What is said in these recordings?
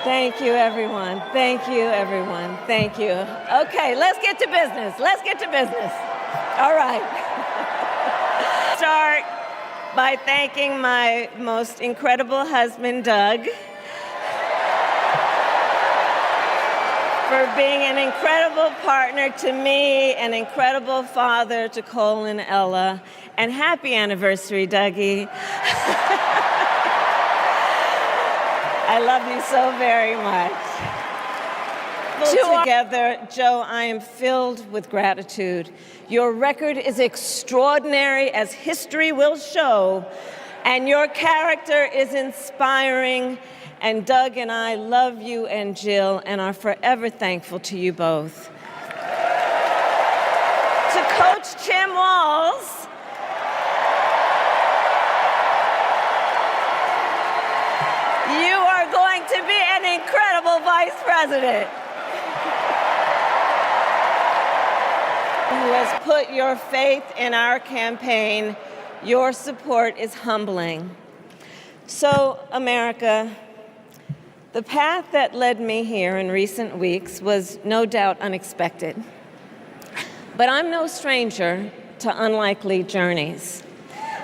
Thank you, everyone. Thank you, everyone. Thank you. Okay, let's get to business. Let's get to business. All right. Start by thanking my most incredible husband, Doug, for being an incredible partner to me, an incredible father to Cole and Ella, and happy anniversary, Dougie. I love you so very much. Together, Joe, I am filled with gratitude. Your record is extraordinary, as history will show, and your character is inspiring. And Doug and I love you and Jill and are forever thankful to you both. To Coach Tim Walz, you are going to be an incredible vice president who has put your faith in our campaign. Your support is humbling. So, America, the path that led me here in recent weeks was no doubt unexpected. But I'm no stranger to unlikely journeys.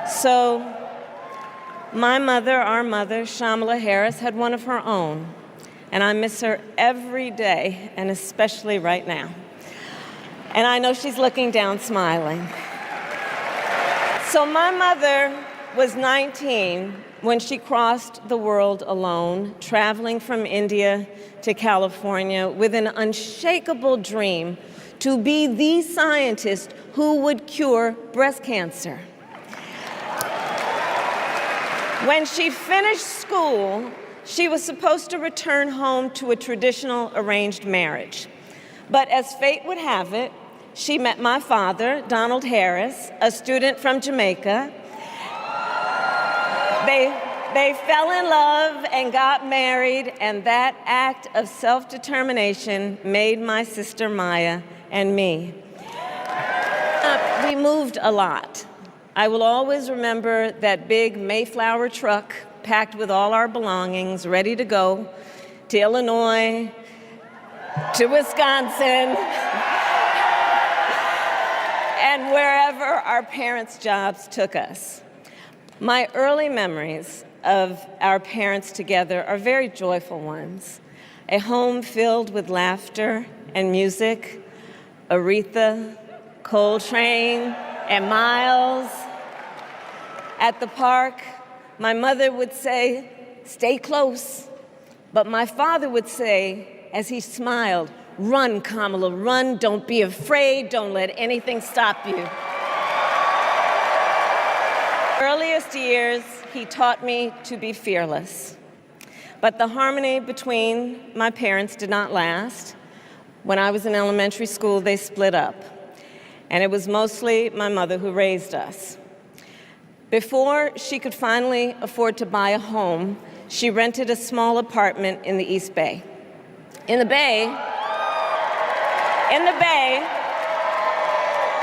So, my mother, our mother, Kamala Harris, had one of her own, and I miss her every day, and especially right now. And I know she's looking down smiling. So my mother was 19 when she crossed the world alone, traveling from India to California with an unshakable dream to be the scientist who would cure breast cancer. When she finished school, she was supposed to return home to a traditional arranged marriage. But as fate would have it, she met my father, Donald Harris, a student from Jamaica. They fell in love and got married, and that act of self-determination made my sister Maya and me. We moved a lot. I will always remember that big Mayflower truck packed with all our belongings, ready to go to Illinois, to Wisconsin, and wherever our parents' jobs took us. My early memories of our parents together are very joyful ones. A home filled with laughter and music, Aretha, Coltrane, and Miles. At the park, my mother would say, "Stay close." But my father would say, as he smiled, "Run, Kamala, run. Don't be afraid. Don't let anything stop you." Earliest years, he taught me to be fearless. But the harmony between my parents did not last. When I was in elementary school, they split up. And it was mostly my mother who raised us. Before she could finally afford to buy a home, she rented a small apartment in the East Bay. In the Bay,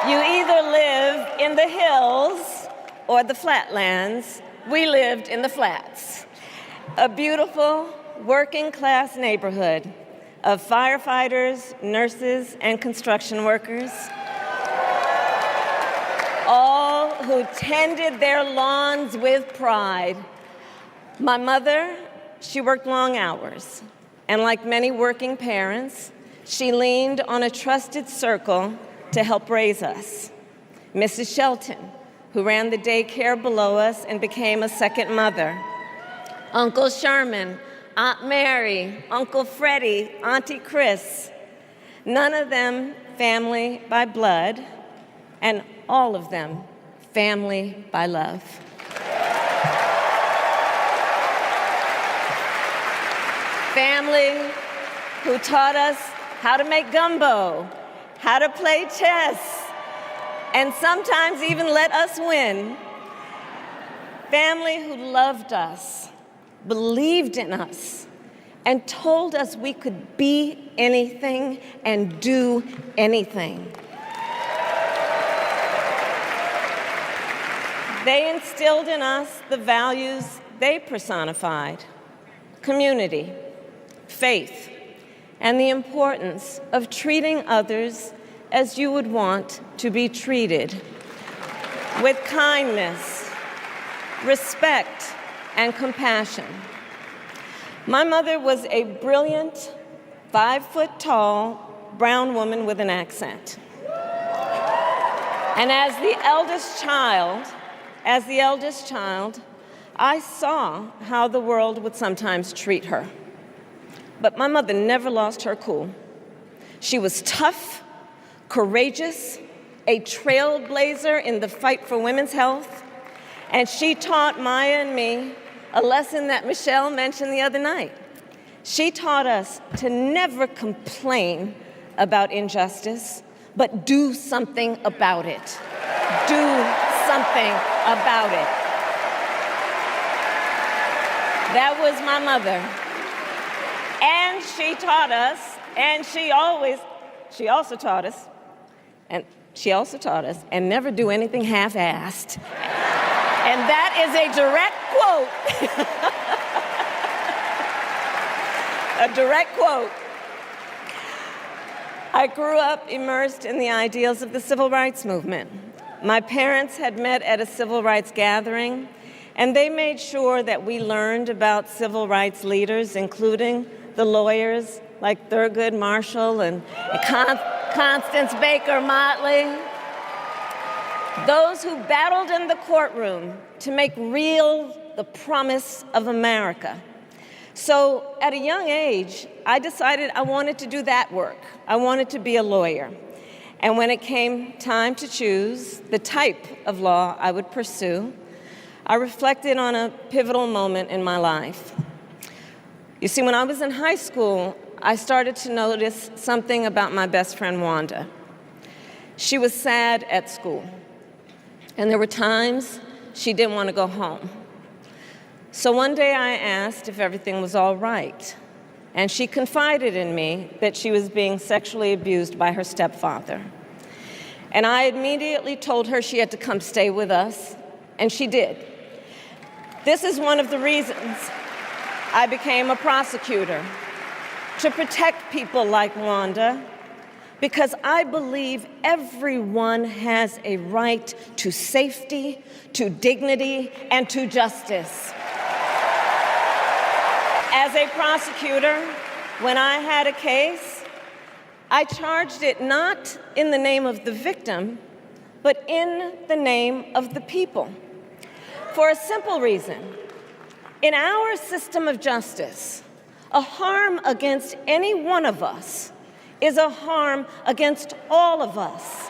you either live in the hills or the flatlands. We lived in the flats. A beautiful working-class neighborhood of firefighters, nurses, and construction workers, all who tended their lawns with pride. My mother, she worked long hours, and like many working parents, she leaned on a trusted circle to help raise us. Mrs. Shelton, who ran the daycare below us and became a second mother. Uncle Sherman, Aunt Mary, Uncle Freddie, Auntie Chris. None of them family by blood, and all of them family by love. Family who taught us how to make gumbo, how to play chess, and sometimes even let us win. Family who loved us, believed in us, and told us we could be anything and do anything. They instilled in us the values they personified: community, faith, and the importance of treating others as you would want to be treated, with kindness, respect, and compassion. My mother was a brilliant, 5-foot-tall, brown woman with an accent. And as the eldest child, I saw how the world would sometimes treat her. But my mother never lost her cool. She was tough, courageous, a trailblazer in the fight for women's health, and she taught Maya and me a lesson that Michelle mentioned the other night. She taught us to never complain about injustice, but do something about it. Do something about it. That was my mother. And she taught us, and she also taught us, and never do anything half-assed. And that is a direct quote. A direct quote. I grew up immersed in the ideals of the civil rights movement. My parents had met at a civil rights gathering, and they made sure that we learned about civil rights leaders, including the lawyers like Thurgood Marshall and Constance Baker Motley, those who battled in the courtroom to make real the promise of America. So at a young age, I decided I wanted to do that work. I wanted to be a lawyer. And when it came time to choose the type of law I would pursue, I reflected on a pivotal moment in my life. You see, when I was in high school, I started to notice something about my best friend, Wanda. She was sad at school, and there were times she didn't want to go home. So one day I asked if everything was all right, and she confided in me that she was being sexually abused by her stepfather. And I immediately told her she had to come stay with us, and she did. This is one of the reasons I became a prosecutor, to protect people like Wanda, because I believe everyone has a right to safety, to dignity, and to justice. As a prosecutor, when I had a case, I charged it not in the name of the victim, but in the name of the people. For a simple reason. In our system of justice, a harm against any one of us is a harm against all of us.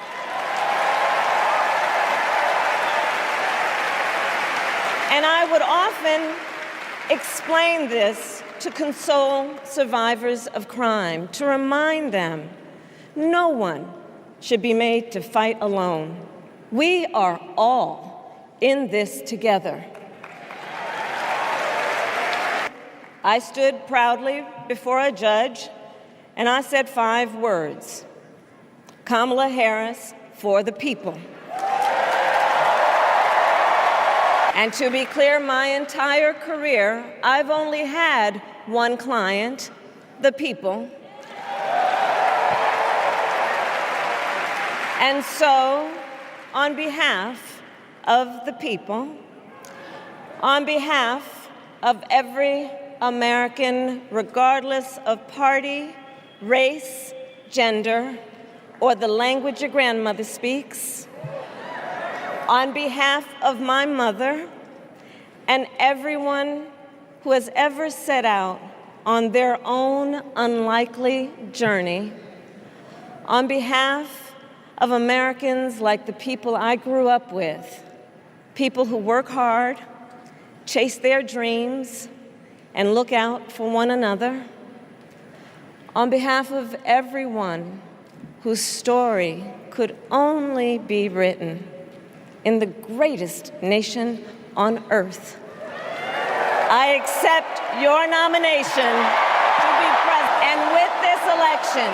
And I would often explain this to console survivors of crime, to remind them no one should be made to fight alone. We are all in this together. I stood proudly before a judge, and I said 5 words: Kamala Harris for the people. And to be clear, my entire career, I've only had one client, the people. And so, on behalf of the people, on behalf of every American, regardless of party, race, gender, or the language your grandmother speaks, on behalf of my mother and everyone who has ever set out on their own unlikely journey, on behalf of Americans like the people I grew up with, people who work hard, chase their dreams, and look out for one another, on behalf of everyone whose story could only be written in the greatest nation on earth, I accept your nomination to be president. And with this election,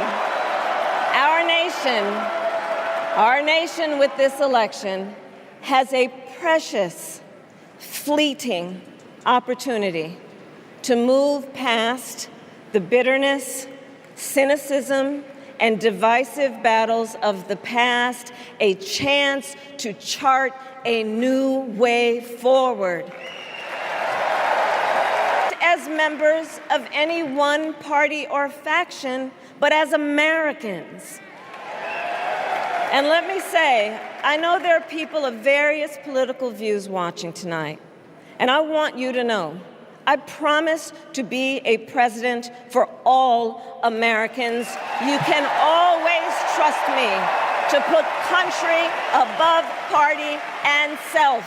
our nation with this election has a precious, fleeting opportunity to move past the bitterness, cynicism, and divisive battles of the past a chance to chart a new way forward. As members of any one party or faction, but as Americans. And let me say, I know there are people of various political views watching tonight, and I want you to know, I promise to be a president for all Americans. You can always trust me to put country above party and self,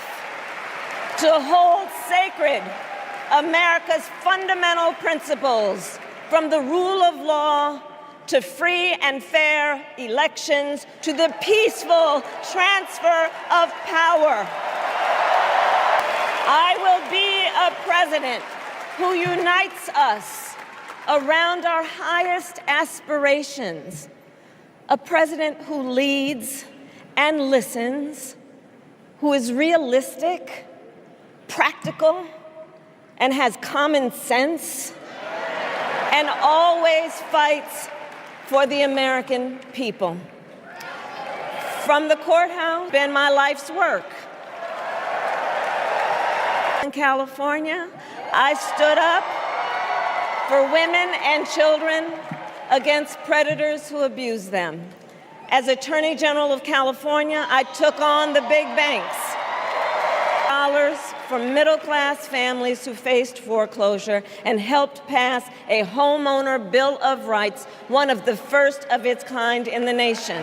to hold sacred America's fundamental principles, from the rule of law to free and fair elections to the peaceful transfer of power. I will be a president who unites us around our highest aspirations, a president who leads and listens, who is realistic, practical, and has common sense, and always fights for the American people. From the courthouse, been my life's work. In California, I stood up for women and children against predators who abuse them. As Attorney General of California, I took on the big banks. Dollars for middle-class families who faced foreclosure and helped pass a homeowner Bill of Rights, one of the first of its kind in the nation.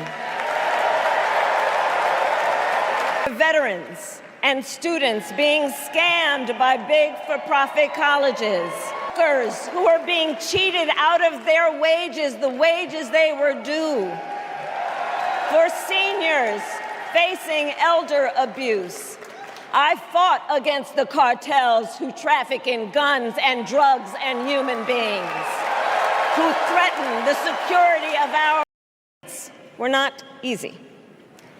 Veterans and students being scammed by big for-profit colleges. Workers who are being cheated out of their wages, the wages they were due. For seniors facing elder abuse. I fought against the cartels who traffic in guns and drugs and human beings, who threaten the security of our rights. Were not easy.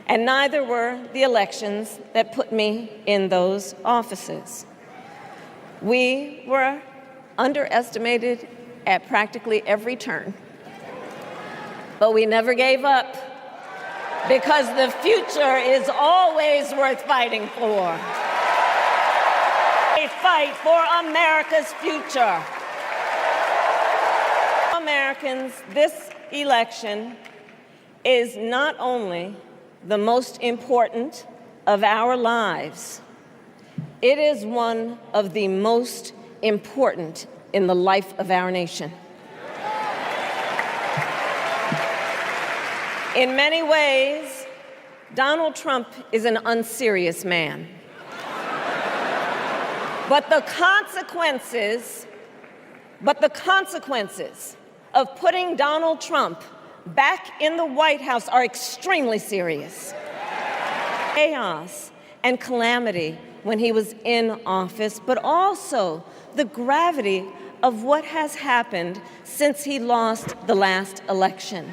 And neither were the elections that put me in those offices. We were underestimated at practically every turn. But we never gave up, because the future is always worth fighting for. A fight for America's future. Americans, this election is not only the most important of our lives, it is one of the most important in the life of our nation. In many ways, Donald Trump is an unserious man. But the consequences of putting Donald Trump back in the White House are extremely serious. Chaos and calamity when he was in office, but also the gravity of what has happened since he lost the last election.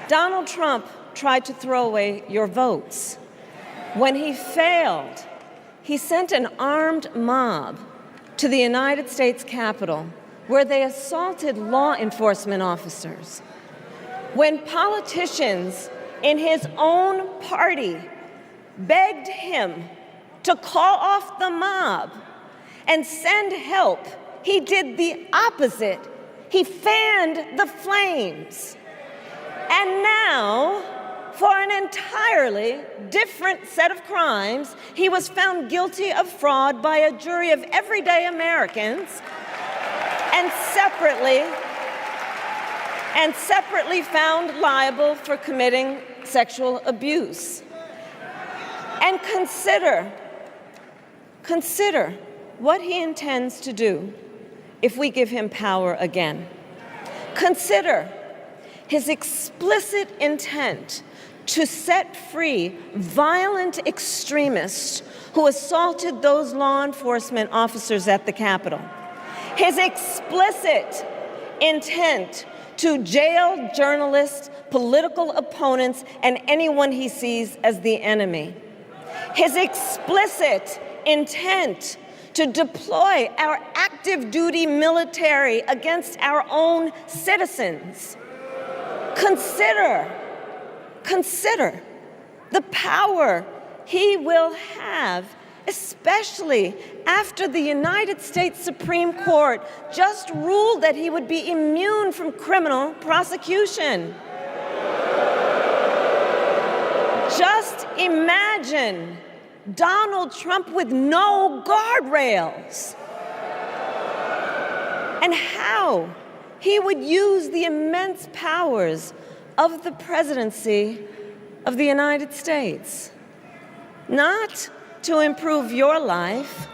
Donald Trump tried to throw away your votes. When he failed, he sent an armed mob to the United States Capitol, where they assaulted law enforcement officers. When politicians in his own party begged him to call off the mob and send help, he did the opposite. He fanned the flames. And now, for an entirely different set of crimes, he was found guilty of fraud by a jury of everyday Americans, and separately found liable for committing sexual abuse. And consider what he intends to do if we give him power again. Consider his explicit intent to set free violent extremists who assaulted those law enforcement officers at the Capitol. His explicit intent to jail journalists, political opponents, and anyone he sees as the enemy. His explicit intent to deploy our active duty military against our own citizens. Consider the power he will have, especially after the United States Supreme Court just ruled that he would be immune from criminal prosecution. Just imagine Donald Trump with no guardrails, and how he would use the immense powers of the presidency of the United States, not to improve your life,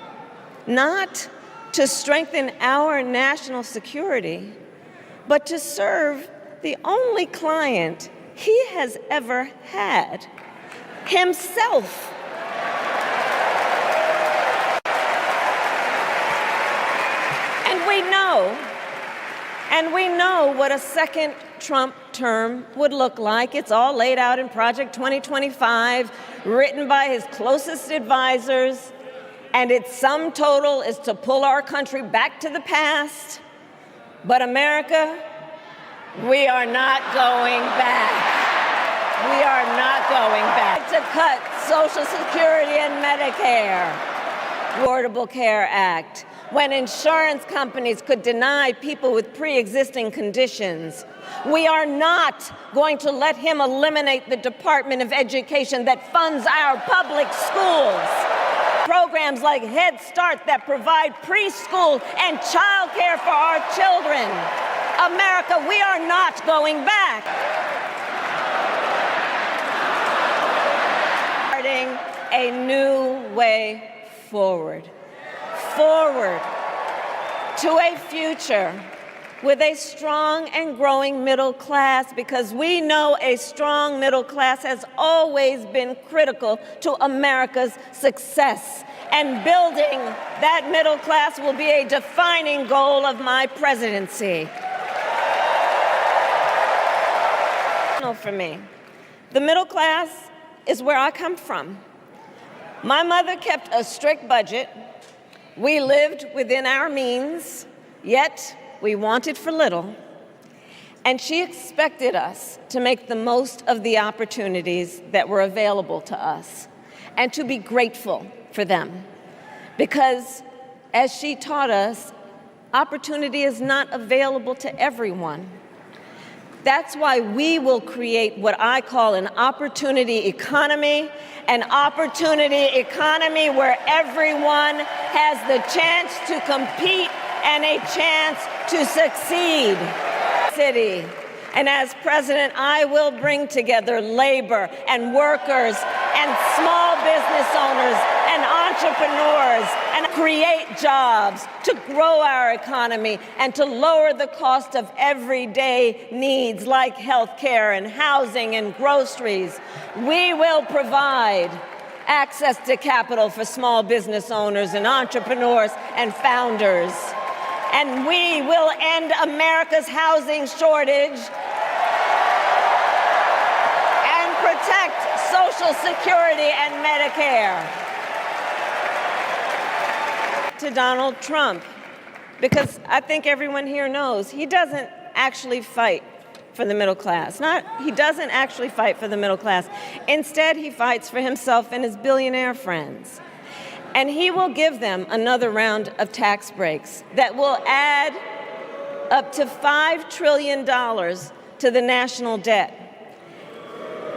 not to strengthen our national security, but to serve the only client he has ever had, himself. And we know what a second Trump term would look like. It's all laid out in Project 2025, written by his closest advisors, and its sum total is to pull our country back to the past. But America, we are not going back. We are not going back. To cut Social Security and Medicare, Affordable Care Act, when insurance companies could deny people with pre-existing conditions. We are not going to let him eliminate the Department of Education that funds our public schools. Programs like Head Start that provide preschool and childcare for our children. America, we are not going back. Starting a new way forward to a future with a strong and growing middle class, because we know a strong middle class has always been critical to America's success. And building that middle class will be a defining goal of my presidency. For me, the middle class is where I come from. My mother kept a strict budget. We lived within our means, yet we wanted for little. And she expected us to make the most of the opportunities that were available to us and to be grateful for them. Because, as she taught us, opportunity is not available to everyone. That's why we will create what I call an opportunity economy where everyone has the chance to compete and a chance to succeed. City. And as president, I will bring together labor and workers and small business owners and entrepreneurs and create jobs to grow our economy and to lower the cost of everyday needs like health care and housing and groceries. We will provide access to capital for small business owners and entrepreneurs and founders. And we will end America's housing shortage and protect Social Security and Medicare. To Donald Trump, because I think everyone here knows he doesn't actually fight for the middle class. He doesn't actually fight for the middle class. Instead, he fights for himself and his billionaire friends. And he will give them another round of tax breaks that will add up to $5 trillion to the national debt.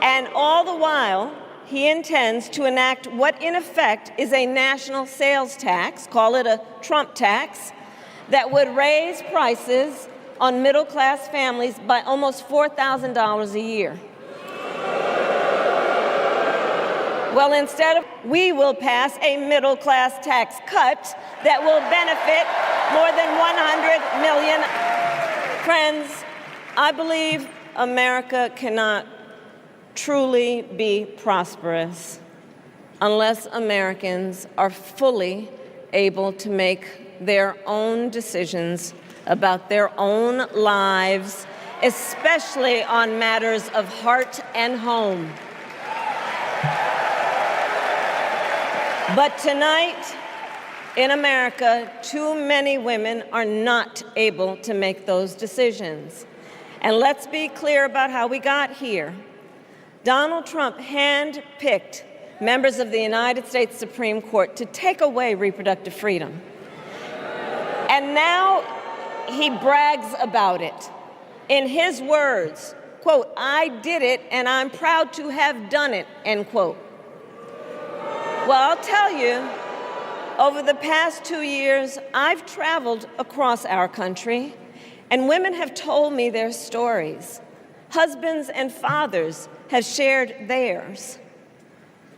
And all the while, he intends to enact what in effect is a national sales tax, call it a Trump tax, that would raise prices on middle-class families by almost $4,000 a year. Well, instead, we will pass a middle-class tax cut that will benefit more than 100 million. Friends, I believe America cannot truly be prosperous unless Americans are fully able to make their own decisions about their own lives, especially on matters of heart and home. But tonight, In America, too many women are not able to make those decisions. And let's be clear about how we got here. Donald Trump handpicked members of the United States Supreme Court to take away reproductive freedom. And now he brags about it. In his words, quote, "I did it and I'm proud to have done it," end quote. Well, I'll tell you, over the past 2 years, I've traveled across our country, and women have told me their stories. Husbands and fathers have shared theirs.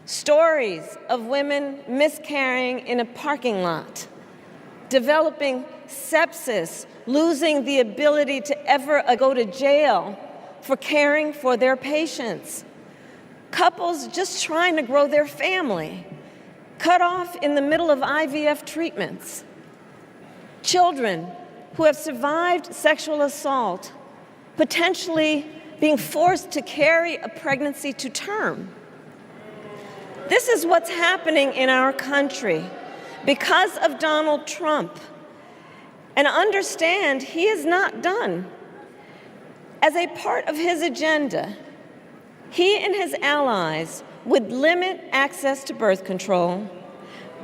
Stories of women miscarrying in a parking lot, developing sepsis, losing the ability to ever go to jail for caring for their patients. Couples just trying to grow their family, cut off in the middle of IVF treatments. Children who have survived sexual assault, potentially being forced to carry a pregnancy to term. This is what's happening in our country because of Donald Trump. And understand, he is not done. As a part of his agenda, he and his allies would limit access to birth control,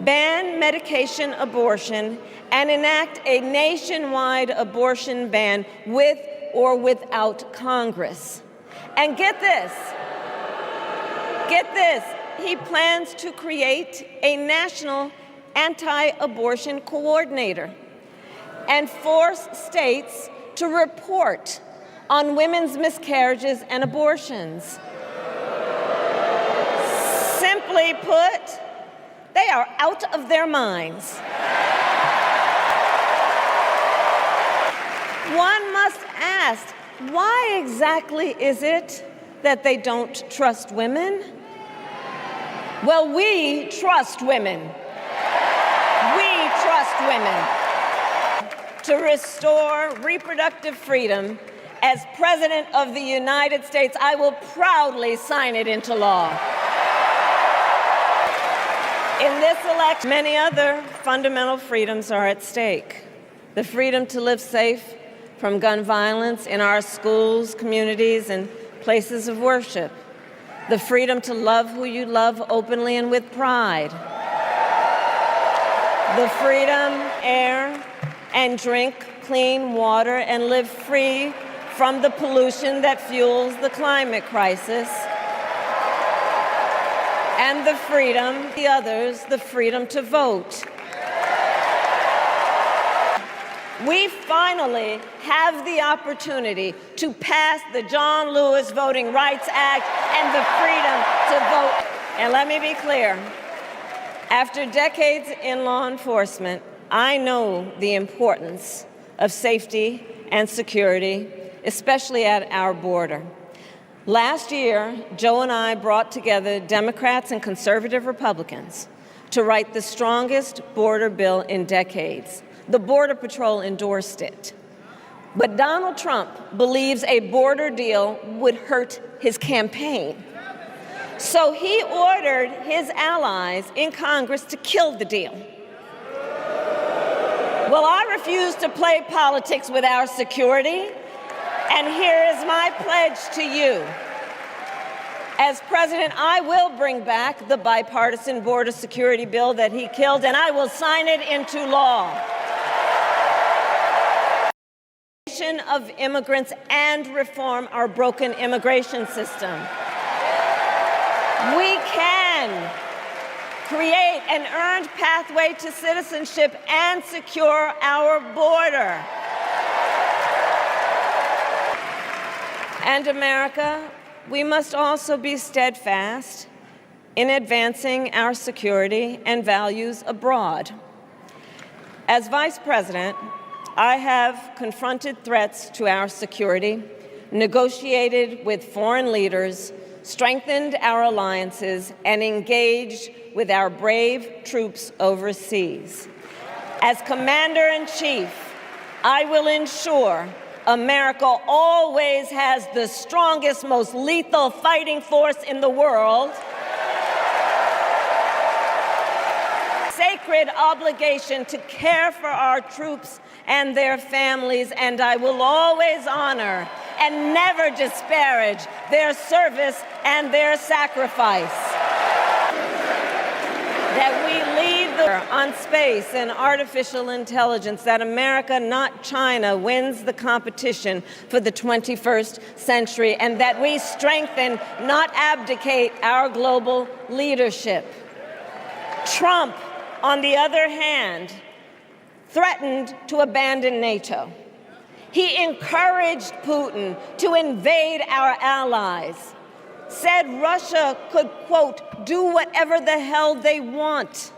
ban medication abortion, and enact a nationwide abortion ban with or without Congress. And get this, he plans to create a national anti-abortion coordinator and force states to report on women's miscarriages and abortions. Simply put, they are out of their minds. One must ask, why exactly is it that they don't trust women? Well, we trust women. We trust women. To restore reproductive freedom, as President of the United States, I will proudly sign it into law. In this election, many other fundamental freedoms are at stake. The freedom to live safe from gun violence in our schools, communities, and places of worship. The freedom to love who you love openly and with pride. The freedom, air, and drink clean water and live free from the pollution that fuels the climate crisis. And the freedom, the others, the freedom to vote. We finally have the opportunity to pass the John Lewis Voting Rights Act and the freedom to vote. And let me be clear, after decades in law enforcement, I know the importance of safety and security, especially at our border. Last year, Joe and I brought together Democrats and conservative Republicans to write the strongest border bill in decades. The Border Patrol endorsed it. But Donald Trump believes a border deal would hurt his campaign. So he ordered his allies in Congress to kill the deal. Well, I refuse to play politics with our security, and here is my pledge to you. As president, I will bring back the bipartisan border security bill that he killed, and I will sign it into law. Of immigrants and reform our broken immigration system. We can create an earned pathway to citizenship and secure our border. And America, we must also be steadfast in advancing our security and values abroad. As Vice President, I have confronted threats to our security, negotiated with foreign leaders, strengthened our alliances, and engaged with our brave troops overseas. As Commander-in-Chief, I will ensure America always has the strongest, most lethal fighting force in the world, sacred obligation to care for our troops and their families, and I will always honor and never disparage their service and their sacrifice. That we lead on space and artificial intelligence, that America, not China, wins the competition for the 21st century, and that we strengthen, not abdicate, our global leadership. Trump, on the other hand, threatened to abandon NATO. He encouraged Putin to invade our allies, said Russia could, quote, do whatever the hell they want.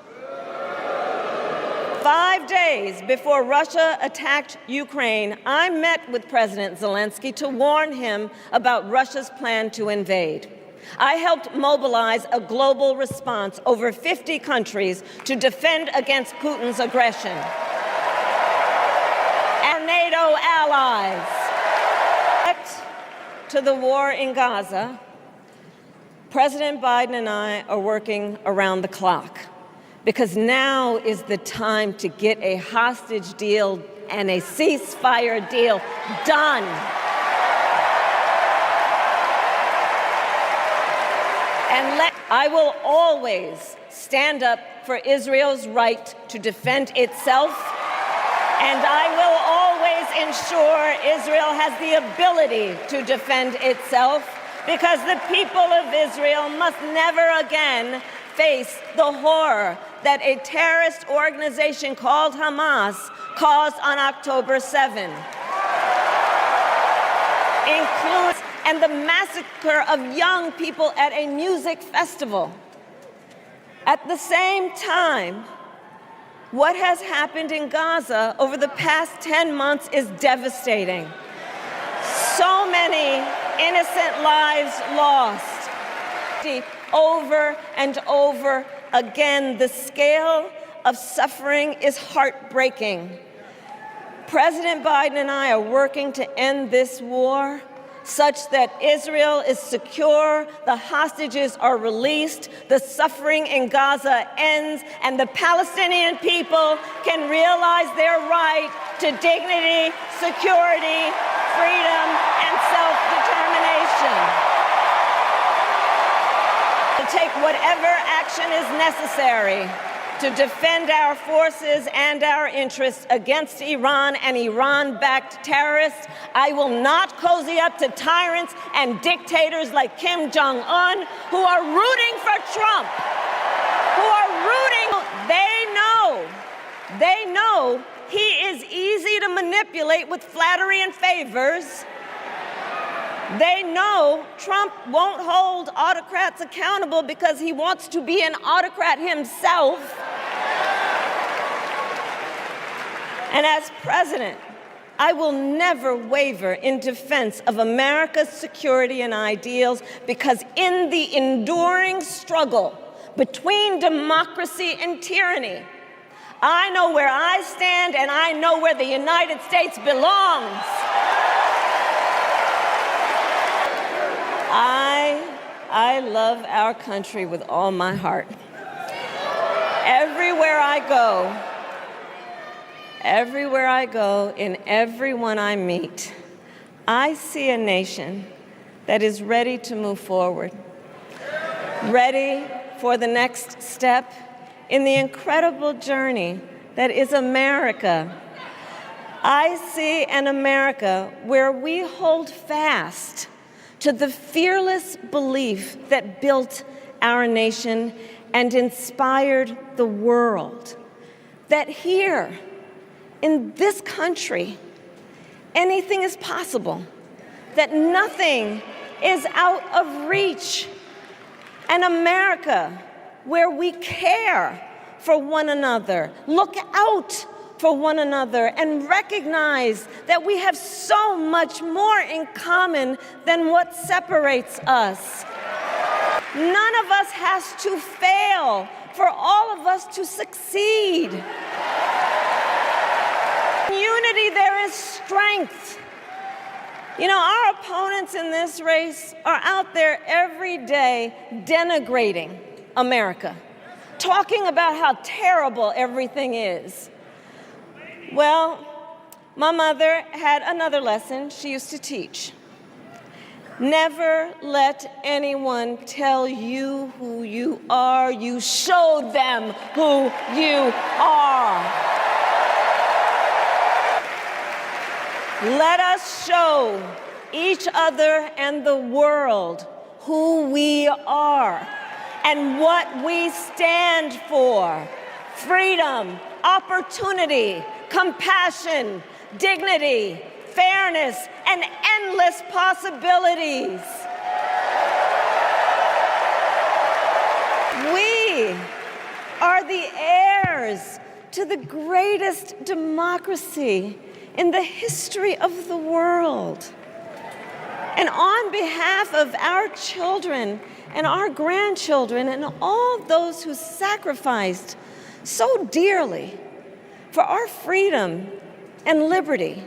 5 days before Russia attacked Ukraine, I met with President Zelensky to warn him about Russia's plan to invade. I helped mobilize a global response, over 50 countries, to defend against Putin's aggression. And NATO allies. To the war in Gaza, President Biden and I are working around the clock, because now is the time to get a hostage deal and a ceasefire deal done. And I will always stand up for Israel's right to defend itself, and I will always ensure Israel has the ability to defend itself, because the people of Israel must never again face the horror that a terrorist organization called Hamas caused on October 7. Includes and the massacre of young people at a music festival. At the same time, what has happened in Gaza over the past 10 months is devastating. So many innocent lives lost. Over and over again, the scale of suffering is heartbreaking. President Biden and I are working to end this war such that Israel is secure, the hostages are released, the suffering in Gaza ends, and the Palestinian people can realize their right to dignity, security, freedom, and self-determination. To take whatever action is necessary to defend our forces and our interests against Iran and Iran-backed terrorists. I will not cozy up to tyrants and dictators like Kim Jong-un, who are rooting for Trump, who are rooting. They know he is easy to manipulate with flattery and favors. They know Trump won't hold autocrats accountable because he wants to be an autocrat himself. And as president, I will never waver in defense of America's security and ideals, because in the enduring struggle between democracy and tyranny, I know where I stand and I know where the United States belongs. I love our country with all my heart. Everywhere I go, in everyone I meet, I see a nation that is ready to move forward, ready for the next step in the incredible journey that is America. I see an America where we hold fast to the fearless belief that built our nation and inspired the world, that here in this country, anything is possible, that nothing is out of reach. An America where we care for one another, look out for one another, and recognize that we have so much more in common than what separates us. None of us has to fail for all of us to succeed. In unity, there is strength. You know, our opponents in this race are out there every day denigrating America, talking about how terrible everything is. Well, my mother had another lesson she used to teach. Never let anyone tell you who you are. You show them who you are. Let us show each other and the world who we are and what we stand for. Freedom, opportunity, compassion, dignity, fairness, and endless possibilities. We are the heirs to the greatest democracy in the history of the world. And on behalf of our children and our grandchildren and all those who sacrificed so dearly for our freedom and liberty,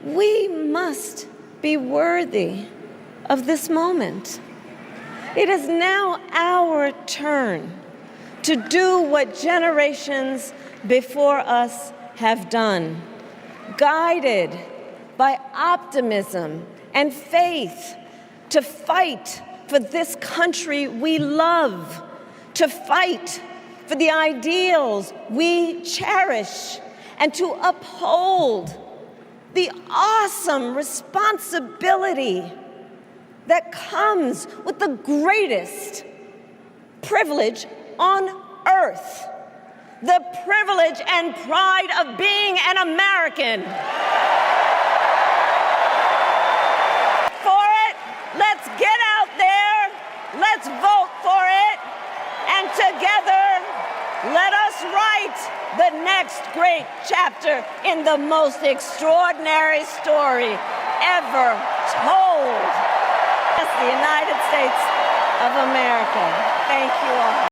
we must be worthy of this moment. It is now our turn to do what generations before us have done, guided by optimism and faith, to fight for this country we love, to fight for the ideals we cherish, and to uphold the awesome responsibility that comes with the greatest privilege on earth, the privilege and pride of being an American. For it, let's get out there, let's vote for it, and together, let us write the next great chapter in the most extraordinary story ever told. That's the United States of America. Thank you all.